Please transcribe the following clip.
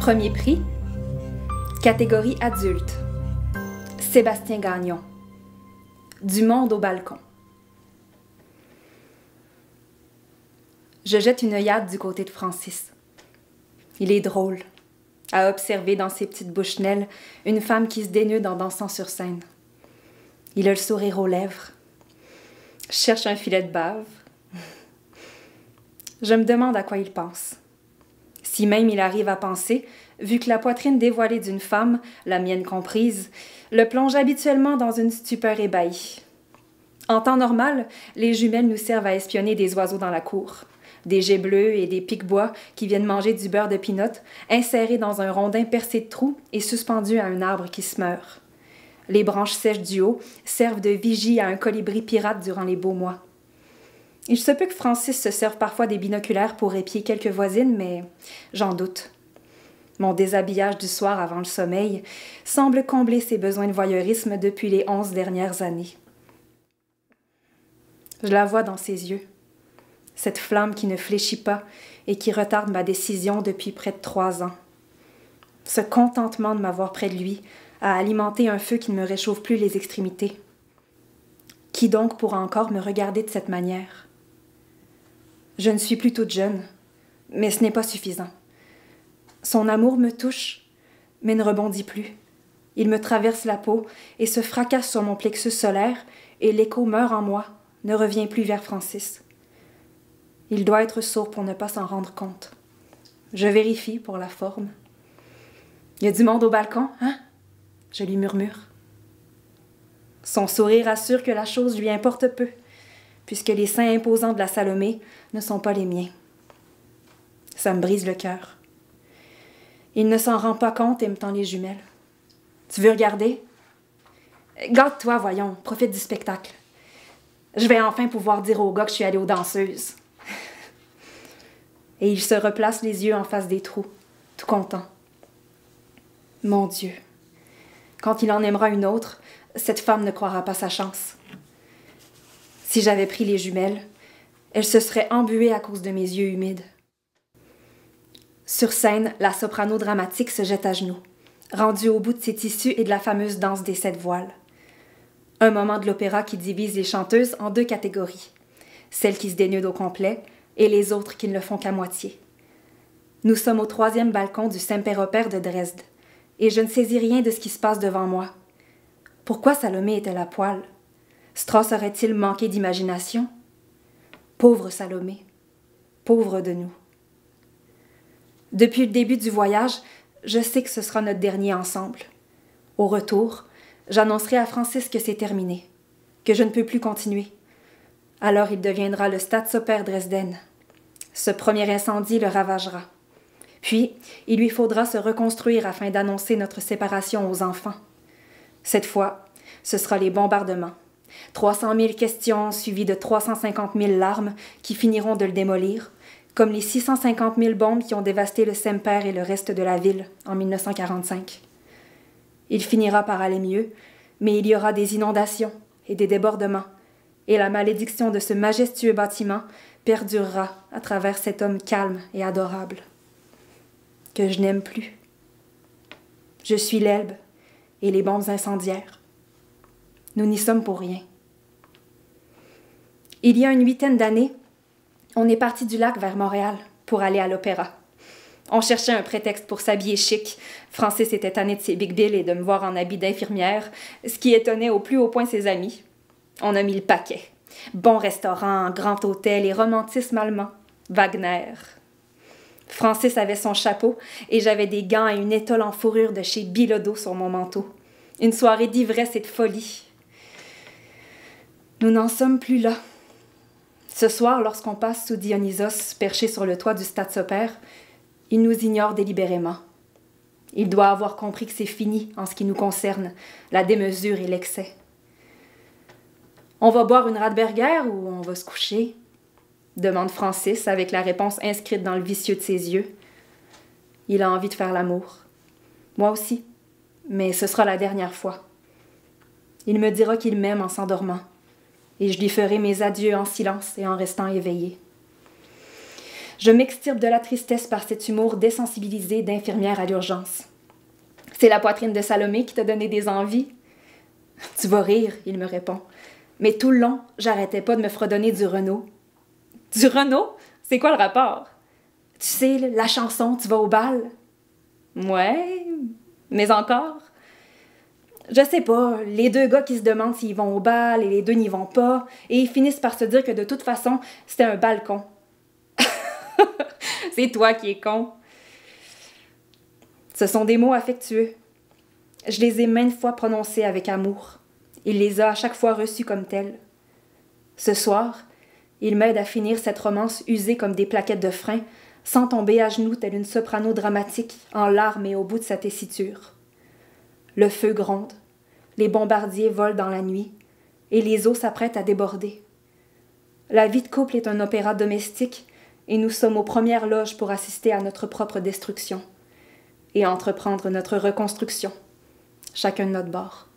Premier prix, catégorie adulte, Sébastien Gagnon, Du monde au balcon. Je jette une œillade du côté de Francis. Il est drôle, à observer dans ses petites bouchenelles une femme qui se dénude en dansant sur scène. Il a le sourire aux lèvres. Je cherche un filet de bave. Je me demande à quoi il pense. Si même il arrive à penser, vu que la poitrine dévoilée d'une femme, la mienne comprise, le plonge habituellement dans une stupeur ébahie. En temps normal, les jumelles nous servent à espionner des oiseaux dans la cour. Des geais bleus et des pics-bois qui viennent manger du beurre de pinot, insérés dans un rondin percé de trous et suspendus à un arbre qui se meurt. Les branches sèches du haut servent de vigie à un colibri pirate durant les beaux mois. Il se peut que Francis se serve parfois des binoculaires pour épier quelques voisines, mais j'en doute. Mon déshabillage du soir avant le sommeil semble combler ses besoins de voyeurisme depuis les 11 dernières années. Je la vois dans ses yeux, cette flamme qui ne fléchit pas et qui retarde ma décision depuis près de 3 ans. Ce contentement de m'avoir près de lui à alimenter un feu qui ne me réchauffe plus les extrémités. Qui donc pourra encore me regarder de cette manière? Je ne suis plus toute jeune, mais ce n'est pas suffisant. Son amour me touche, mais ne rebondit plus. Il me traverse la peau et se fracasse sur mon plexus solaire, et l'écho meurt en moi, ne revient plus vers Francis. Il doit être sourd pour ne pas s'en rendre compte. Je vérifie pour la forme. « Il y a du monde au balcon, hein? » Je lui murmure. Son sourire assure que la chose lui importe peu, puisque les seins imposants de la Salomé ne sont pas les miens. Ça me brise le cœur. Il ne s'en rend pas compte et me tend les jumelles. « Tu veux regarder? »« Garde-toi, voyons, profite du spectacle. Je vais enfin pouvoir dire au gars que je suis allée aux danseuses. » Et il se replace les yeux en face des trous, tout content. Mon Dieu, quand il en aimera une autre, cette femme ne croira pas sa chance. Si j'avais pris les jumelles, elle se serait embuée à cause de mes yeux humides. Sur scène, la soprano dramatique se jette à genoux, rendue au bout de ses tissus et de la fameuse danse des 7 voiles. Un moment de l'opéra qui divise les chanteuses en 2 catégories, celles qui se dénudent au complet et les autres qui ne le font qu'à moitié. Nous sommes au 3e balcon du Semperoper de Dresde, et je ne saisis rien de ce qui se passe devant moi. Pourquoi Salomé est-elle à poil? Strauss aurait-il manqué d'imagination? Pauvre Salomé, pauvre de nous. Depuis le début du voyage, je sais que ce sera notre dernier ensemble. Au retour, j'annoncerai à Francis que c'est terminé, que je ne peux plus continuer. Alors il deviendra le Staatsoper Dresden. Ce premier incendie le ravagera. Puis, il lui faudra se reconstruire afin d'annoncer notre séparation aux enfants. Cette fois, ce sera les bombardements. 300 000 questions suivies de 350 000 larmes qui finiront de le démolir, comme les 650 000 bombes qui ont dévasté le Semper et le reste de la ville en 1945. Il finira par aller mieux, mais il y aura des inondations et des débordements, et la malédiction de ce majestueux bâtiment perdurera à travers cet homme calme et adorable, que je n'aime plus. Je suis l'Elbe et les bombes incendiaires. Nous n'y sommes pour rien. Il y a une 8aine d'années, on est parti du lac vers Montréal pour aller à l'opéra. On cherchait un prétexte pour s'habiller chic. Francis était tanné de ses big bills et de me voir en habit d'infirmière, ce qui étonnait au plus haut point ses amis. On a mis le paquet. Bon restaurant, grand hôtel et romantisme allemand. Wagner. Francis avait son chapeau et j'avais des gants et une étole en fourrure de chez Bilodeau sur mon manteau. Une soirée d'ivresse et de folie. Nous n'en sommes plus là. Ce soir, lorsqu'on passe sous Dionysos, perché sur le toit du Staatsoper, il nous ignore délibérément. Il doit avoir compris que c'est fini en ce qui nous concerne, la démesure et l'excès. On va boire une Radberger ou on va se coucher? Demande Francis avec la réponse inscrite dans le vicieux de ses yeux. Il a envie de faire l'amour. Moi aussi, mais ce sera la dernière fois. Il me dira qu'il m'aime en s'endormant, et je lui ferai mes adieux en silence et en restant éveillée. Je m'extirpe de la tristesse par cet humour désensibilisé d'infirmière à l'urgence. C'est la poitrine de Salomé qui t'a donné des envies? Tu vas rire, il me répond. Mais tout le long, j'arrêtais pas de me fredonner du Renaud. Du Renaud? C'est quoi le rapport? Tu sais, la chanson « Tu vas au bal ». Ouais, mais encore? Je sais pas, les deux gars qui se demandent s'ils vont au bal et les deux n'y vont pas, et ils finissent par se dire que de toute façon, c'était un balcon. C'est toi qui es con. Ce sont des mots affectueux. Je les ai maintes fois prononcés avec amour. Il les a à chaque fois reçus comme tels. Ce soir, il m'aide à finir cette romance usée comme des plaquettes de frein, sans tomber à genoux telle une soprano dramatique, en larmes et au bout de sa tessiture. Le feu gronde, les bombardiers volent dans la nuit, et les eaux s'apprêtent à déborder. La vie de couple est un opéra domestique, et nous sommes aux premières loges pour assister à notre propre destruction, et entreprendre notre reconstruction, chacun de notre bord.